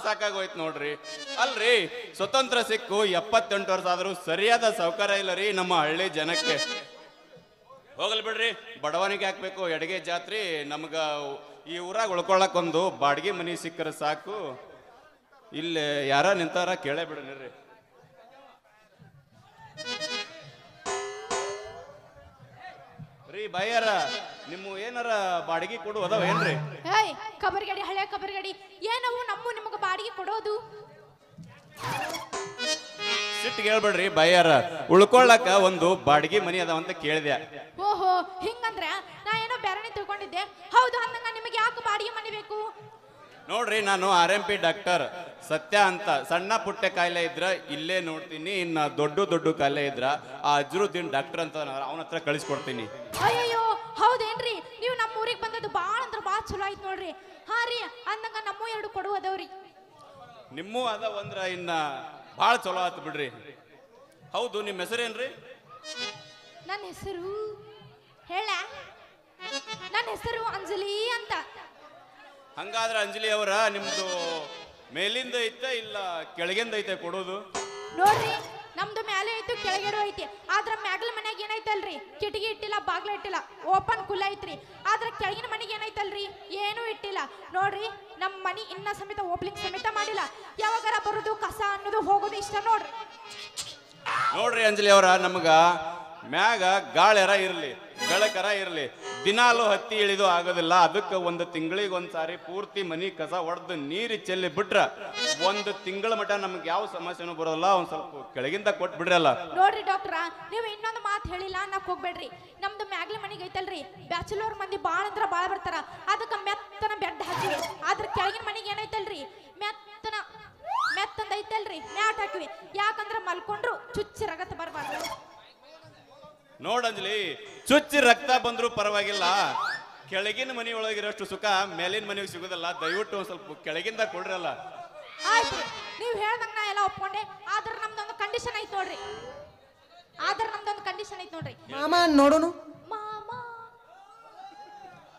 ಸಾಕಾಗೋಯ್ತು ನೋಡ್ರಿ. ಅಲ್ರಿ, ಸ್ವತಂತ್ರ ಸಿಕ್ಕು 78 ವರ್ಷ ಆದ್ರೂ ಸರಿಯಾದ ಸೌಕರ್ಯ ಇಲ್ಲ ರೀ ನಮ್ಮ ಹಳ್ಳಿ ಜನಕ್ಕೆ. ಹೋಗಲ್ ಬಿಡ್ರಿ, ಬಡವನಿಗೆ ಹಾಕ್ಬೇಕು ಎಡಗೆ ಜಾತ್ರಿ. ನಮ್ಗ ಈ ಊರಾಗ ಉಳ್ಕೊಳಕ್ ಒಂದು ಬಾಡಿಗೆ ಮನಿ ಸಿಕ್ಕರೆ ಸಾಕು. ಇಲ್ಲಿ ಯಾರ ನಿಂತಾರ ಕೇಳೇ ಬಿಡನ್ರಿ. ರೀ ಬಾಯ್ಯಾರ, ನಿಮ್ಮ ಏನಾರ ಬಾಡಿಗೆ ಕೊಡು ಅದಾವ ಏನ್ರಿ? ಹೇಯ್ ಕಬರ್ಗಡಿ, ಹಳೆ ಕಬರ್ಗಡಿ, ಏನವು ನಮ್ಮ ನಿಮಗೆ ಬಾಡಿಗೆ ಕೊಡೋದು? ಸಿಟ್ಟಿಗೆ ಹೇಳ್ಬೇಡ್ರಿ ಬಾಯ್ಯಾರ, ಉಳ್ಕೊಳ್ಳಕ ಒಂದು ಬಾಡಿಗೆ ಮನಿ ಅದಾವಂತ ಕೇಳಿದೆ. ಓಹೋ, ಹಿಂಗಂದ್ರ ನಾ ಏನೋ ಬೇರೆನೆ ತಿಳ್ಕೊಂಡಿದ್ದೆ. ಹೌದು, ಅಂದಂಗ ನಿಮಗೆ ಯಾಕೆ ಬಾಡಿಗೆ ಮನಿ ಬೇಕು? ನೋಡ್ರಿ, ನಾನು RMP ಡಾಕ್ಟರ್ ಸತ್ಯ ಅಂತ. ಸಣ್ಣ ಪುಟ್ಟ ಕಾಯಿಲೆ ಇದ್ರ ಇಲ್ಲೇ ನೋಡ್ತೀನಿ, ಇನ್ನ ದೊಡ್ಡ ಕಾಯಿಲೆ ಇದ್ರ ಆ ಅಜ್ರುದ್ದೀನ್ ಡಾಕ್ಟರ್ ಅಂತ ಅವನ ಹತ್ರ ಕಳಿಸ್ಕೊಡ್ತೀನಿ. ಅಯ್ಯಯ್ಯೋ, ಹೌದೇನ್ರಿ? ನೀವು ನಮ್ಮ ಊರಿಗೆ ಬಂದದ್ದು ಬಾಳ ಅಂದ್ರ ಬಾಳ ಚಲೋ ಆಯ್ತು ನೋಡ್ರಿ. ಹಾ ರೀ, ಅಂದಂಗ ನಮ್ಮ 2 ಕೊಡು ಅದಾವ್ರಿ. ನಿಮ್ಮೂ ಅದಾವಂದ್ರ ಇನ್ನ ಭಾಳ ಚಲೋ ಆತು ಬಿಡ್ರಿ. ಹೌದು, ನಿಮ್ಮ ಹೆಸರೇನ್ರಿ? ನನ್ನ ಹೆಸರು ಹೇಳ, ನನ್ನ ಹೆಸರು ಅಂಜಲಿ ಅಂತ. ಹಂಗಾದ್ರೆ ಅಂಜಲಿ ಅವರ, ನಿಮ್ದು ಮೇಲಿಂದ ಐತೆ ಇಲ್ಲ ಕೆಳಗಿಂದ ಐತೆ ಕೊಡೋದು? ನೋಡ್ರಿ, ನಮ್ದು ಮೇಲೆ ಐತು ಕೆಳಗಡೆ ಐತಿ. ಆದ್ರ ಮ್ಯಾಗಲ ಮನ್ಯಾಗ ಏನೈತಲ್ರಿ, ಕಿಟಕಿ ಇಟ್ಟಿಲ್ಲ, ಬಾಗ್ಲ ಇಟ್ಟಿಲ್ಲ, ಓಪನ್ ಕುಲ್ಲ ಐತ್ರಿ. ಆದ್ರ ಕೆಳಗಿನ ಮನೆಗೆ ಏನೈತಲ್ರಿ, ಏನೂ ಇಟ್ಟಿಲ್ಲ. ನೋಡ್ರಿ, ನಮ್ಮ ಮನಿ ಇನ್ನ ಸಮೇತ ಓಪ್ಲಿಂಗ್ ಸಮೇತ ಮಾಡಿಲ್ಲ. ಯಾವಾಗಾರ ಬರುದು ಕಸ ಅನ್ನೋದು ಹೋಗೋದು ಇಷ್ಟ ನೋಡ್ರಿ. ನೋಡ್ರಿ ಅಂಜಲಿ ಅವರ, ನಮ್ಗ ಮ್ಯಾಗ ಗಾಳ್ಯಾರ ಇರ್ಲಿ, ಬೆಳಕರ ಇರ್ಲಿ, ದಿನಾಲು ಹತ್ತಿ ಇಳಿದು ಆಗೋದಿಲ್ಲ. ಅದಕ್ಕೆ ಒಂದು ತಿಂಗಳಿಗೆ ಒಂದ್ಸಾರಿ ಪೂರ್ತಿ ಮನಿ ಕಸ ಹೊಡೆದು ನೀರು ಚೆಲ್ಲಿ ಬಿಟ್ರ 1 ತಿಂಗಳ ಮಟ ನಮ್ಗೆ ಯಾವ ಸಮಸ್ಯೆನೂ ಬರೋಲ್ಲ. ಒಂದ್ ಸ್ವಲ್ಪ ಕೆಳಗಿಂದ ಕೊಟ್ಟು ಬಿಡ್ರಲ್ಲ. ನೋಡ್ರಿ ಡಾಕ್ಟ್ರ, ನೀವು ಇನ್ನೊಂದು ಮಾತು ಹೇಳಿಲ್ಲ ಅನ್ನಕ್ ಹೋಗ್ಬೇಡ್ರಿ. ನಮ್ದು ಮ್ಯಾಗ್ಲ ಮನಿಗೆ ಐತಲ್ರಿ, ಬ್ಯಾಚುಲರ್ ಮಂದಿ ಬಾಳ ಅಂದ್ರ ಬಾಳ ಬರ್ತಾರ. ಅದಕ್ಕೆ ಮೆತ್ತನ ಬೆಡ್ ಹಾಕಿವಿ. ಆದ್ರ ಕೆಳಗಿನ ಮನಿಗೆ ಏನೈತಲ್ರಿ, ಮೆತ್ತಂದ ಐತಲ್ರಿ, ಮ್ಯಾಟ್ ಹಾಕಿವಿ. ಯಾಕಂದ್ರ ಮಲ್ಕೊಂಡ್ರು ಚುಚ್ಚಿ ರಗತ ಬರ್ಬಾರ್ದು. ನೋಡಂಜಲಿ, ಚುಚ್ಚಿ ರಕ್ತ ಬಂದ್ರು ಪರವಾಗಿಲ್ಲ, ಕೆಳಗಿನ ಮನಿ ಒಳಗಿರೋಷ್ಟು ಸುಖ ಮೇಲಿನ ಮನೆಗೆ ಸಿಗೋದಲ್ಲ. ದಯವಿಟ್ಟು ಒಂದ್ ಸ್ವಲ್ಪ ಕೆಳಗಿಂದ ಕೊಡ್ರಲ್ಲ. ಆಯ್ತು, ನೀವು ಹೇಳ್ದಂಗ ನಾ ಎಲ್ಲ ಒಪ್ಕೊಂಡೆ. ಆದ್ರ ನಮ್ದೊಂದು ಕಂಡೀಷನ್ ಐತ್ ನೋಡ್ರಿ. ಮಾಮ ನೋಡೋನು ಮಾಮ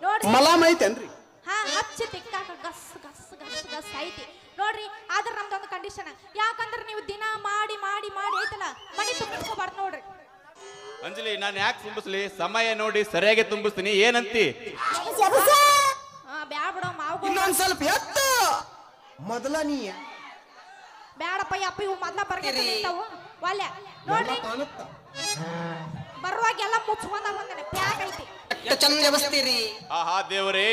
ನೋಡ್ರಿ, ಮಲಾಮ್ ಐತೇನ್ರಿ? ಹಾ, ಹಚ್ಚಿ ತಿಕ್ಕಾಕ ಗಸ್ ಗಸ್ ಗಸ್ ಗಸ್ ಐತಿ ನೋಡ್ರಿ. ಆದ್ರ ನಮ್ದೊಂದು ಕಂಡೀಷನ್. ಯಾಕಂದ್ರ ನೀವು ದಿನ ಮಾಡಿ ಮಾಡಿ ಮಾಡಿ ಐತಲ್ಲ, ಮನಿ ತುಂಬಿಸ್ಕೋಬಾರ್ದು ನೋಡ್ರಿ. ಅಂಜಲಿ, ನಾನು ಯಾಕೆ ತುಂಬಿಸ್ಲಿ? ಸಮಯ ನೋಡಿ ಸರಿಯಾಗಿ ತುಂಬಿಸ್ತೀನಿ. ಏನಂತಿ? ಬ್ಯಾಡ ಬಿಡೋ ಮಾವು. ಇನ್ನೊಂದ್ ಸ್ವಲ್ಪ ಎತ್ತ ಮೊದಲ ನೀ ಬ್ಯಾಡಪ್ಪ ಅಪ್ಪ, ಇವು ಮೊದ್ಲ ಬರ್ತಾವು ಒಲ್ಲೆ ನೋಡ್ರಿ. ಬರುವಾಗ ಎಲ್ಲ ಮುಚ್ಕೊಂಡ ಬಂದಾನೆ, ಪ್ಯಾಕ್ ಐತಿ. ಚಂದ ಬಸ್ತೀರಿ. ಆಹಾ ದೇವರೇ,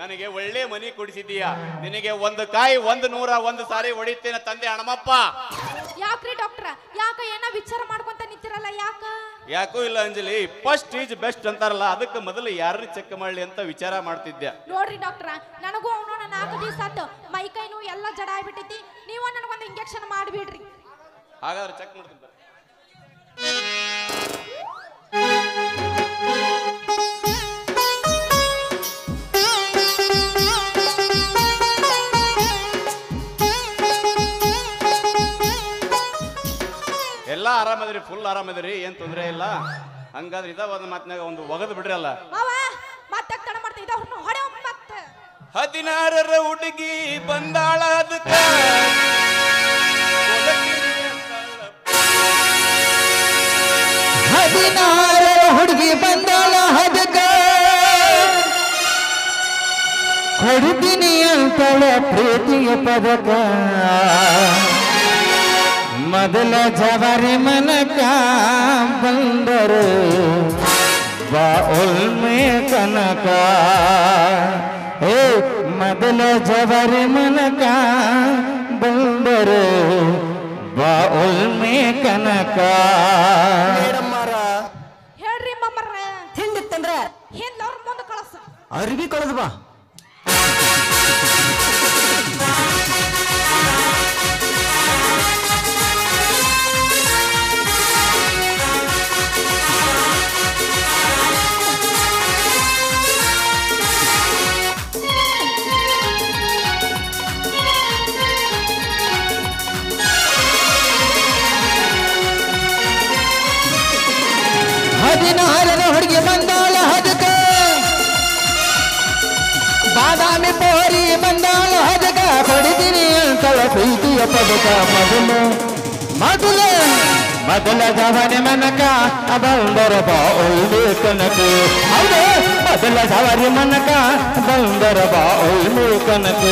ನನಗೆ ಒಳ್ಳೆ ಮನಿ ಕೊಡಿಸಿದೀಯಾ. ನಿನಗೆ 1 ಕಾಯಿ 100 ಸಾರಿ ಹೊಡಿತೇನೆ ತಂದೆ ಹಣಮಪ್ಪ. ಯಾಕ್ರಿ ಡಾಕ್ಟ್ರ, ಯಾಕ ಏನ ವಿಚಾರ ಮಾಡ್ಕೊಂತ ನಿಂತಿರಲ್ಲ? ಯಾಕೂ ಇಲ್ಲ ಅಂಜಲಿ, ಫಸ್ಟ್ ಈಸ್ ಬೆಸ್ಟ್ ಅಂತಾರಲ್ಲ, ಅದಕ್ಕೆ ಮೊದಲು ಯಾರು ಚೆಕ್ ಮಾಡ್ಲಿ ಅಂತ ವಿಚಾರ ಮಾಡ್ತಿದ್ದೆ. ನೋಡ್ರಿ ಡಾಕ್ಟ್ರ, ನನಗೂ ಅವನೋಣ 4 ದಿವಸ ಆತು, ಮೈ ಕೈನು ಎಲ್ಲ ಜಡ ಆಗ್ಬಿಟ್ಟೈತಿ. ನೀವು ನನಗೊಂದು ಇಂಜೆಕ್ಷನ್ ಮಾಡಿಬಿಡ್ರಿ. ಹಾಗಾದ್ರೆ ಚೆಕ್ ಮಾಡ್ತೀನಿ. ಎಲ್ಲ ಆರಾಮದ್ರಿ, ಫುಲ್ ಆರಾಮದ್ರಿ, ಏನ್ ತೊಂದ್ರೆ ಇಲ್ಲ. ಹಂಗಾದ್ರೆ ಇದ ಒಂದು ಮಾತಿನಾಗ ಒಂದು ಒಗದ್ ಬಿಡ್ರಿ ಅಲ್ಲ. ಮತ್ತೆ ತಡ ಮಾಡ್ತಾ ಇದ್ದ ಹೊಡೆ ಮತ್ತೆ 16ರ ಹುಡುಗಿ ಬಂದಾಳ, ಅದಕ್ಕ 16ರ ಹುಡುಗಿ ಬಂದಾಳ, ಅದಕ್ಕ ಕೊಡ್ತೀನಿ ಅಂತಳ ಪ್ರೀತಿಯ ಪದಕ. ಮೊದಲ ಜವಾರಿ ಮನಕ ಬಂದರು ಬಾ ಉಲ್ಮೆ ಕನಕ. ಏ ಮೊದಲ ಜವಾರಿ ಮನಕ ಬಂದರು ಬಾ ಉಲ್ಮೆ ಕನಕ. ಹೇಳ್ರಿ ಮಮ್ಮರ, ಹಿಂದಿತ್ತಂದ್ರ ಹಿಂದವ್ರ ಮುಂದೆ ಕಳಸ. ಅರ್ಬಿ ಕಳೆದು ಬಾ. ಹದಿನಾರರ ಹುಡುಗಿ ಬಂದಾಳ, ಅದಕ್ಕ ಬಾದಾಮಿ ಪೋರಿ ಬಂದಾಳ, ಅದಕ್ಕ ಕೊಡ್ತೀನಿ ಪ್ರೀತಿಯ ಪದಕ ಮೊದಲು ಮೊದಲು ಮೊದಲ ಜವರಿ ಮನಕ ಬಂದರ ಬಾ ಒಳ್ಳೆ ಕನಕ ಹೌದು ಮೊದಲ ಜವರಿ ಮನಕ ಬಂದರ ಬಾ ಒಳ್ಳೆ ಕನಕ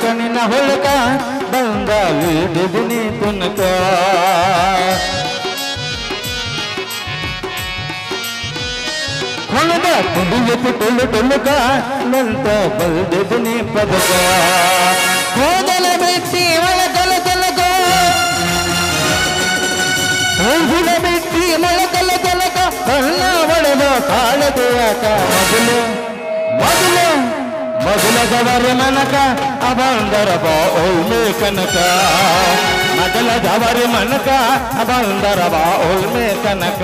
ಕಣ್ಣಿನ ಹೊಳಕ ಬಂಗಾಲಿ ಡಿದಿನಿ ತುನಕ ಹೊಳದ ಕುಡಿಯತು ಟೊಳ್ಳು ಟೊಳ್ಳುಕ ನಂತ ಬಲ್ದಿದಿನಿ ಪದಕ ಹೋದಲ ಬಿಟ್ಟಿ ಒಳಗಲ ಕಲಕ ಹೋಗಿಲ ಬಿಟ್ಟಿ ಮೊಳಕಲ ಕಲಕ ಕಣ್ಣ ಒಡೆದ ಕಾಳದೆಯಾಕ ಮೊದಲು ಮೊದಲು ಮೊದಲ ಜವರಿ ಮನಕ ಬಂದರ ಬಾ ಒಳ್ಳೆ ಕನಕ ಮೊದಲ ಜವರಿ ಮನಕ ಬಂದರ ಬಾ ಒಳ್ಳೆ ಕನಕ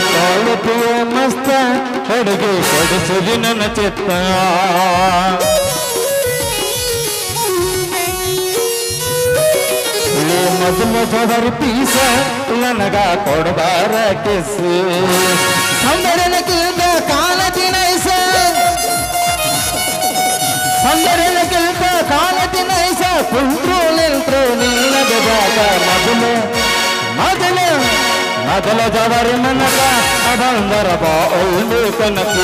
ಕಾಲುಪಿಯ ಮಸ್ತ ಅಡುಗೆ ಕೊಡಿಸುದಿ ನನ್ನ ಚಿತ್ತ ಮೊದಲ ಜವರಿ ಪೀಸ ನನಗ ಕೊಡಬಾರ ಕಿಸ್ಸು ಸಂದರನಕ್ಕಿಂತ ಕಾಲ ದಿನೈಸ ಸಂದರನಕ್ಕಿಂತ ಕಾಲ ದಿನೈಸ ಕುಂತ್ರು ನಿಂತ್ರು ನಿಲ್ಲದ ಜಾಗ ಮೊದಲು ಮೊದಲು ಮೊದಲ ಜವರಿ ಮನಕ ಬಂದರ ಬಾ ಒಳ್ಳೆ ಕನಕ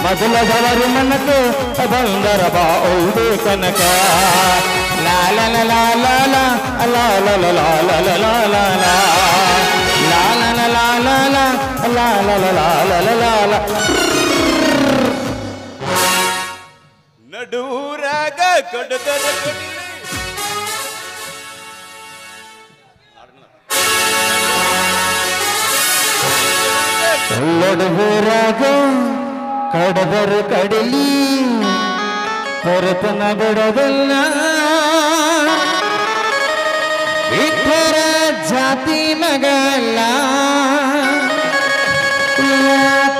ಮೊದಲ ಜವರಿ ಮನಕ ಬಂದರ ಬಾ ಒಳ್ಳೆ ಕನಕ ಲಾಲ ಲಾಲ ಲಾಲ ಲಾಲ ಲಾಲ ಲಾಲ ಲಾಲ ಲಾಲ ಲಾಲ ನಡೂರಾಗ ಕೊಡದರ ಕೊಡಿ ಒಳ್ಳೊಡಗೂರಾಗ ಕಡದರ ಕಡಲಿ ಹೊರತನ ಬಿಡೋದಲ್ಲ ಇತರ ಜಾತಿ ಮಗಲ್ಲ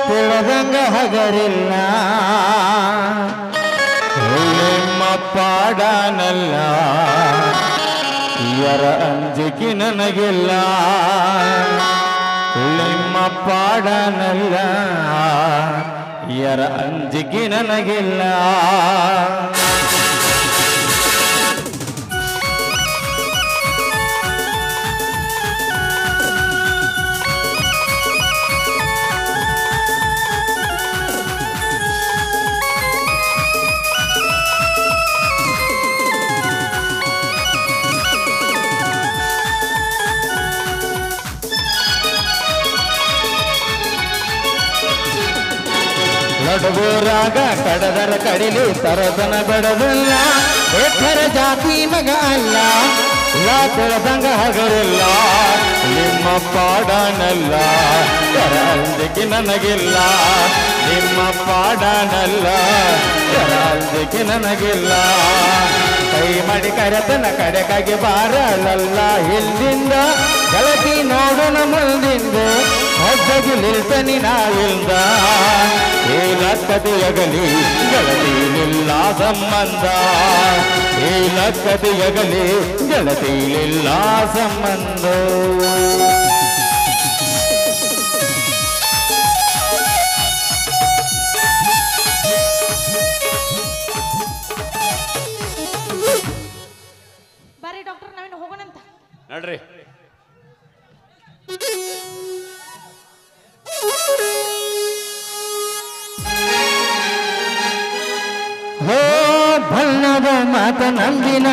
ತಿಳದಂಗ ಹಗರಿಲ್ಲ ನಿಮ್ಮ ಪಾಡನಲ್ಲ ಯರ ಅಂಜಿಕೆ ನನಗಿಲ್ಲ ನಿಮ್ಮ ಪಾಡನಲ್ಲ ಯರ ಅಂಜಿಕೆ ನನಗಿಲ್ಲ ನಡುವೂರಾಗ ಕಡದರ ಕಡಿಲಿ ತರದನ ಬಿಡದಲ್ಲ ಎತ್ತರ ಜಾತಿ ಮಗ ಅಲ್ಲ ತಿಳದಂಗ ಹಗರಿಲ್ಲ ನಿಮ್ಮ ಪಾಡನಲ್ಲ ಯರ ಅಂಜಿಕೆ ನನಗಿಲ್ಲ ನಿಮ್ಮ ಪಾಡನಲ್ಲ ಯರ ಅಂಜಿಕೆ ನನಗಿಲ್ಲ ಕೈ ಮಾಡಿ ಕರೆತನ ಕಡೆಗಾಗಿ ಬಾರಳಲ್ಲ ಇಲ್ಲಿಂದ ಗೆಳತಿ ನೋಡೋಣ ಮುಂದಿಂದ ಹೊಜ್ಜಗಿ ನಿಲ್ತನಿ ನಾವಿಲ್ದ ಏಲಕ್ಕದಿಯಗಲಿ ಗೆಳತಿ ನಿಲ್ಲ ಸಂಬಂಧ ಏಲಕ್ಕದಿಯಗಲಿ ಗೆಳತಿ ನಿಲ್ಲ ಸಂಬಂಧ ಬರ್ರಿ ಡಾಕ್ಟರ್ ನಾವೇನು ಹೋಗೋಣಂತ ನಡ್ರಿ ಹೋ ಬಣ್ಣದ ಮಾತ ನಂದಿನ